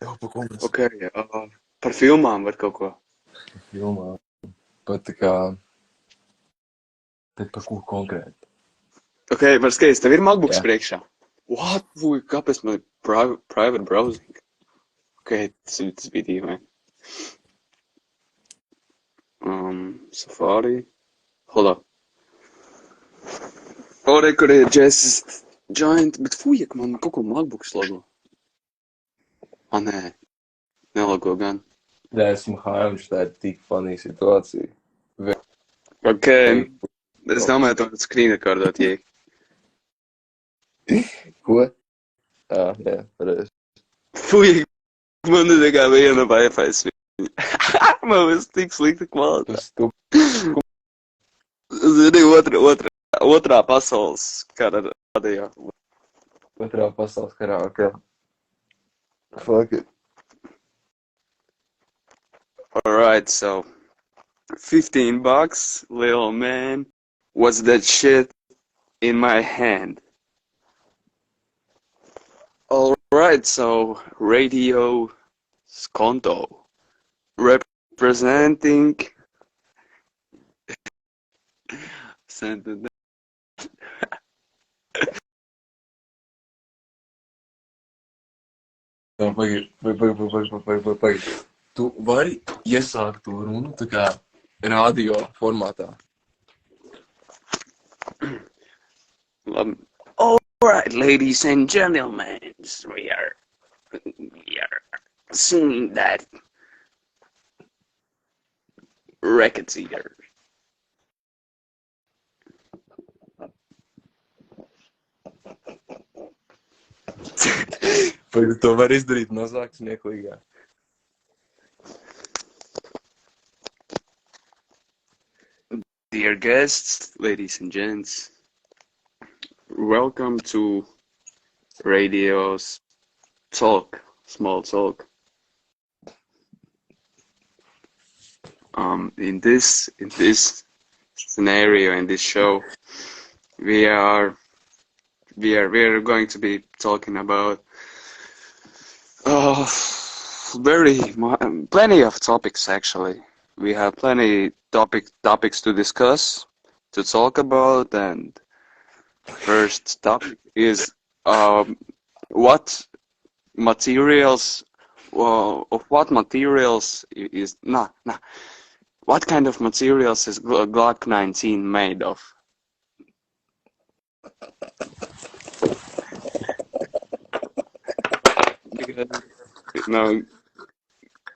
Jā, pa ko mēs Ok, par filmām var kaut ko. filmā. Pat tā kā, tad par ko konkrēti? Ok, var skatīties, tev ir MacBooks Jā. priekšā. What? Uj, kāpēc man ir private browsing? Ok, tas bija dīvaini. Safari. Hold up. Ore, kur ir Jess Giant, bet fujek, man kaut ko MacBooks logo. Nē, nelogo gan. Jā, esmu hājums, tā ir tik funny situācija. Ok, es domāju, to screen recordot, jē. Ko? Jā, pareizi. Fujek, man ir tikai viena Wi-Fi sviņa. Man ir tik slikta kvalitāte. Zini, otrā pasaules kara radio. Otrā pasaules karā, ok. Fuck it. Alright, so $15, little man. What's that shit in my hand? Alright, so Radio Skonto representing Pagaid. Tu vari iesākt to runu tā kā radio formātā. Alright, ladies and gentlemen, we are singing that record eater. Pagaid, to var izdarīt mazāk smieklīgāk. Dear guests, ladies and gents, welcome to Radio's Talk, Small Talk. In this scenario, in this show, we are going to be talking about plenty of topics actually. We have plenty topics to discuss, to talk about, and first topic is what materials what kind of materials is Glock 19 made of? Because,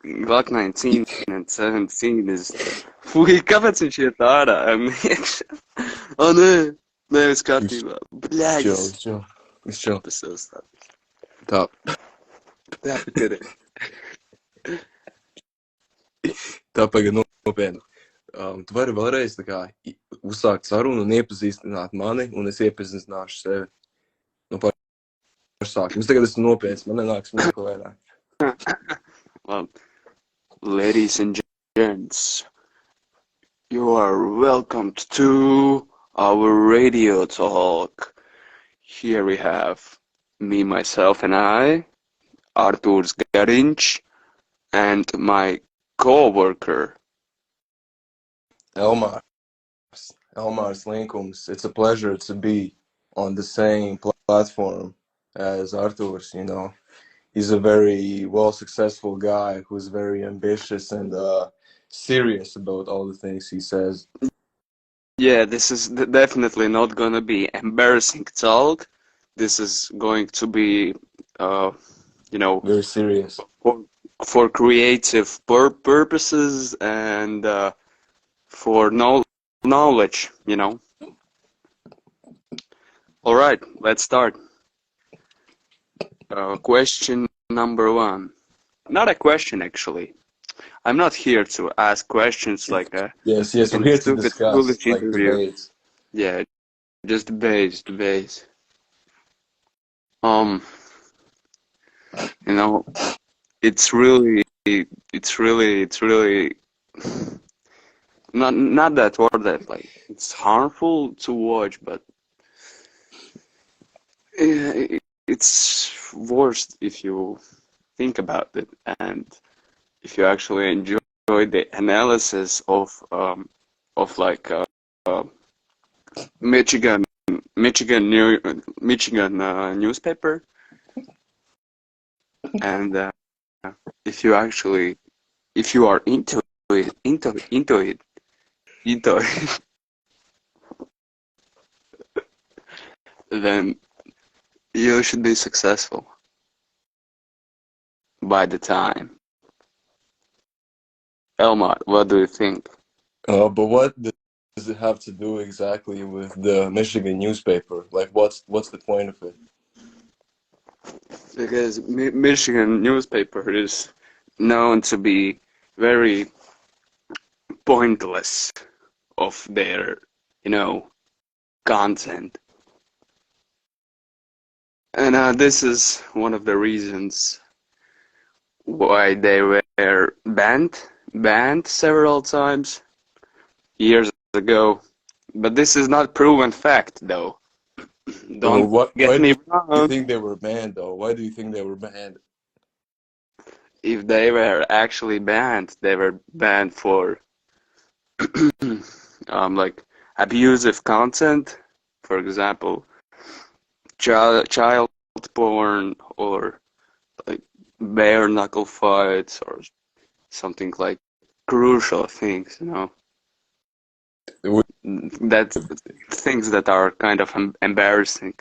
Glock 19 and 17 is... Fui, kāpēc viņš iet ārā? Nē, viss kārtībā. Bļaļs. Čau. Tas jau stāv. Tā. Tā, pikarē. Tā pagaid nopietni. Tu vari vēlreiz tā kā uzsākt sarunu un iepazīstināt mani, un es iepazīstināšu sevi. No pašsākuma. Es tagad esmu nopietns, man nenāks smieko vairāk. Ladies and gents, you are welcomed to our radio talk. Here we have me, myself, and I, Artūrs Gariņš, and my co-worker, Elmārs Linkums. It's a pleasure to be on the same platform as Artūrs, you know. He's a very well-successful guy who's very ambitious and serious about all the things he says. Yeah, this is definitely not gonna be embarrassing talk. This is going to be, very serious. For creative purposes and for knowledge, you know. All right, let's start. Question number 1. Not a question, actually. I'm not here to ask questions like that. Yes, we're here to discuss, like debates. Yeah, just debates. You know, it's really not that word that like it's harmful to watch, but it's worse if you think about it, and if you actually enjoy the analysis of like uh, Michigan Michigan newspaper, and if you actually if you are into it, then you should be successful by the time. Elmar, what do you think? But what does it have to do exactly with the Michigan newspaper? Like, what's the point of it? Because Michigan newspaper is known to be very pointless of their, you know, content. And this is one of the reasons why they were banned several times years ago. But this is not proven fact, though. Well, Don't why get do me you wrong. think they were banned, though? Why do you think they were banned? If they were actually banned, they were banned for like abusive content, for example, child porn or like bare knuckle fights or something like crucial things, you know. Would- That's things that are kind of embarrassing.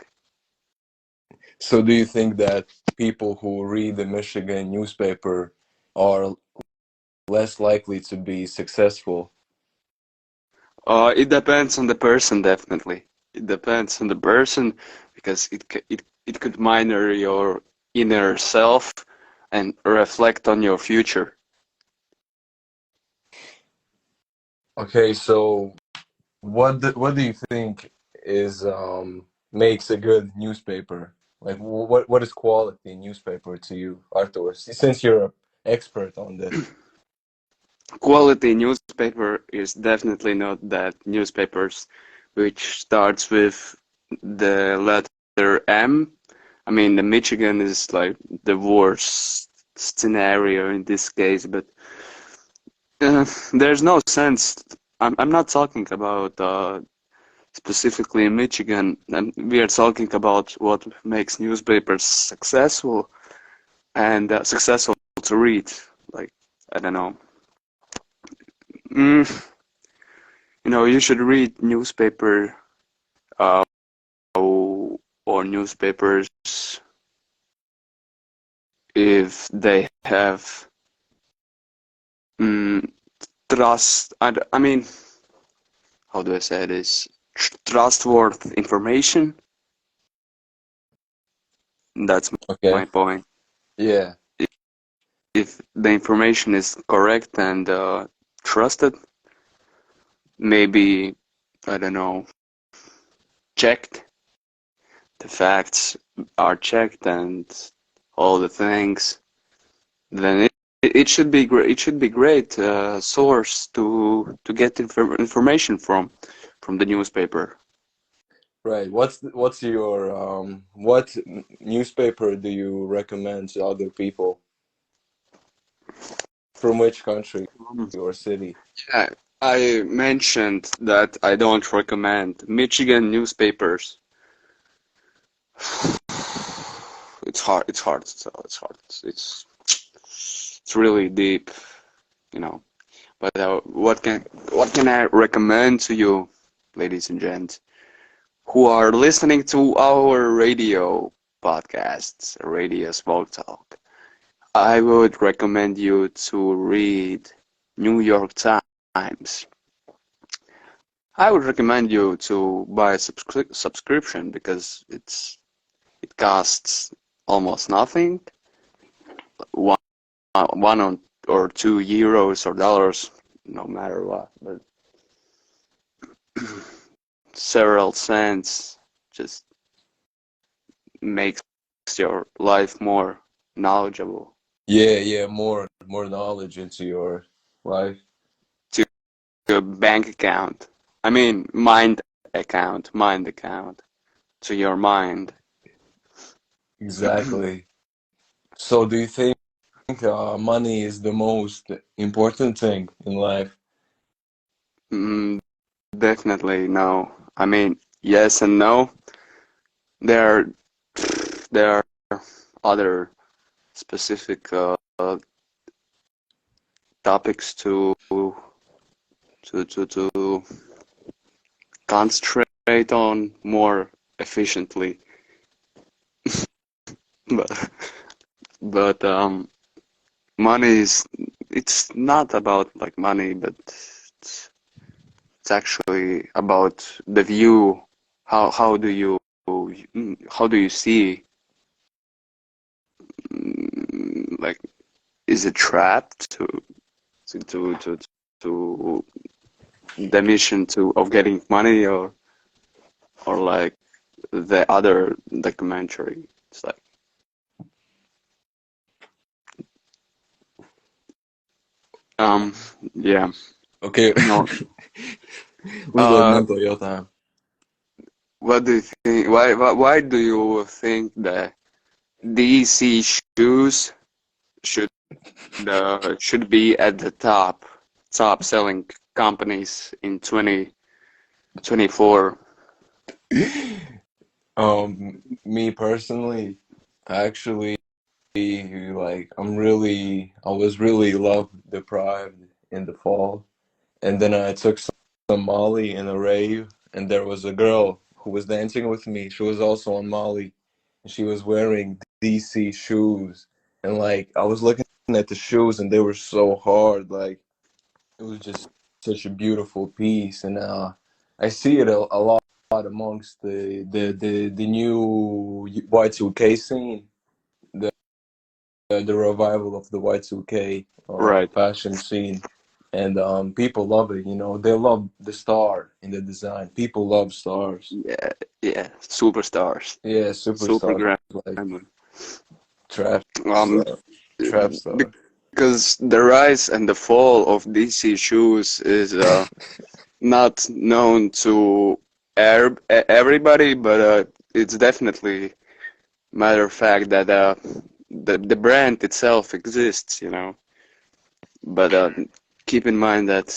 So, do you think that people who read the Michigan newspaper are less likely to be successful? It depends on the person, definitely. It depends on the person because it could minor your inner self and reflect on your future. Okay, so what do you think is makes a good newspaper? Like, what is quality newspaper to you, Arthur? Since you're an expert on this. Quality newspaper is definitely not that newspapers which starts with the letter M. I mean, the Michigan is like the worst scenario in this case, but there's no sense. I'm not talking about specifically in Michigan. We are talking about what makes newspapers successful and successful to read. Like, I don't know. Mm, you should read newspaper uh, or newspapers if they have mm, trust. I mean, how do I say this? Trustworthy information. That's Okay. my point. Yeah. If the information is correct and trusted, maybe, I don't know, checked, the facts are checked and all the things, then it should be great. It should be great source to get information from the newspaper. Right. What's your what newspaper do you recommend to other people? From which country or city? Yeah, I mentioned that I don't recommend Michigan newspapers. It's hard. It's hard to tell. It's hard. It's really deep, you know. But what can I recommend to you, ladies and gents, who are listening to our radio podcasts, Radio Smoke Talk? I would recommend you to read New York Times. I would recommend you to buy a subscription because it costs almost nothing, one, 1 or 2 euros or dollars, no matter what, but several cents just makes your life more knowledgeable. Yeah, yeah, more knowledge into your life. To a bank account, I mean mind account to your mind. Exactly. So do you think money is the most important thing in life. Mm, definitely no. I mean, yes and no. There are there are other specific topics to concentrate on more efficiently. But money is it's not about like money, but it's actually about the view. How do you how do you see like is it trapped to to to, to the mission to of getting money or like the other documentary? It's like um yeah Okay, no uzdod uh man to jautājumu. what do you think why do you think that DC shoes should should be at the top selling companies in 2024? Me personally, actually, I was really love deprived in the fall, and then I took some Molly in a rave, and there was a girl who was dancing with me. She was also on Molly, and she was wearing DC shoes, and like I was looking at the shoes, and they were so hard, like it was just such a beautiful piece, and I see it a lot amongst the new Y2K scene, the revival of the Y2K Right. fashion scene, and people love it. They love the star in the design. People love stars. Yeah, yeah, superstars, Yeah, super superstars like gremlin. trap Um, star, trap star. because the rise and the fall of DC shoes is not known to everybody, but it's definitely matter of fact that the brand itself exists, you know. But keep in mind that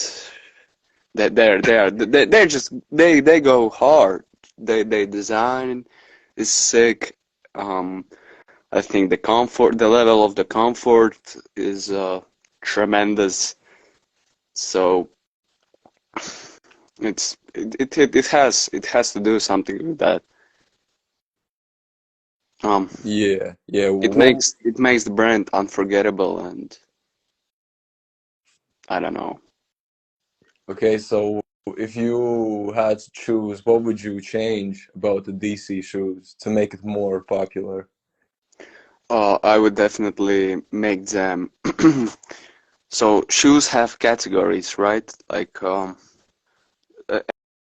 they're just they go hard. They design is sick. I think the level of the comfort is tremendous. So it has to do something with that. Um, Yeah, yeah. it makes the brand unforgettable, and I don't know. Okay, so if you had to choose, what would you change about the DC shoes to make it more popular? I would definitely make them. So shoes have categories, right? Like uh,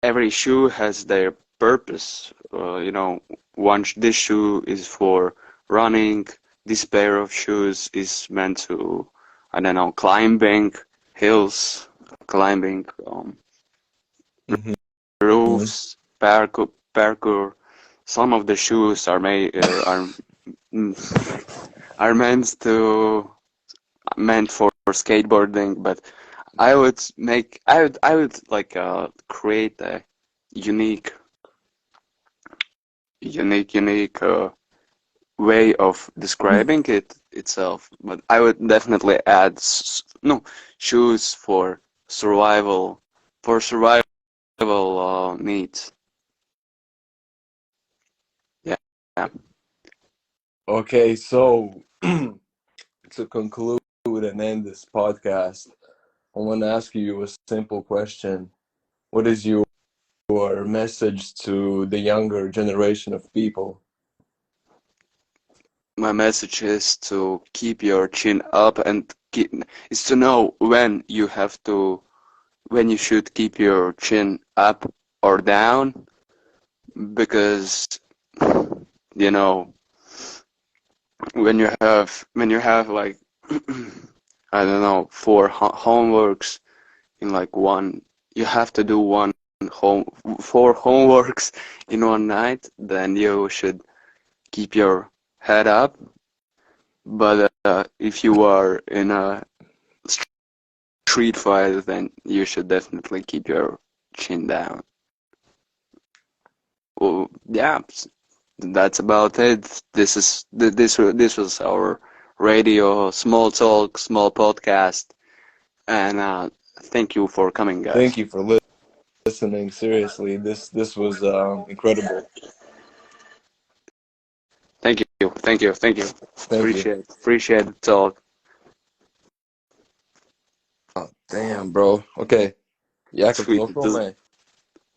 every shoe has their purpose. This shoe is for running. This pair of shoes is meant to, I don't know, climbing hills, climbing Hmm. roofs, parkour. Some of the shoes are meant for skateboarding, but I would like create a unique unique way of describing it itself. But I would definitely add no shoes for survival needs. Yeah, yeah. Okay, so to conclude and end this podcast, I want to ask you a simple question. What is your message to the younger generation of people? My message is to keep your chin up and is to know when you should keep your chin up or down because you know when you have like I don't know homeworks in like one you have to do home four homeworks in one night, then you should keep your head up, but if you are in a street fight, then you should definitely keep your chin down. Well, yeah, that's about it. This was our radio small talk, small podcast, and thank you for coming, guys. Thank you for listening. Seriously, this was incredible. Thank you. Thank you. Appreciate the talk. Oh, damn, bro. Okay. Jākap, Sweet. nokomē.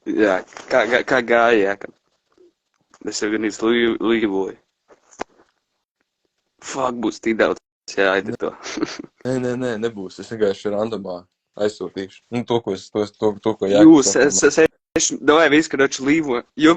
Jā, kā gāja, Jākap? Es jau gan līvoju. Fuck, būs tik daudz jāedito. Nē, nebūs. Es vienkārši randomā aizsūtīšu. Nu, to, ko Jākap. Jūs, davai visu, kad līvoju. Jo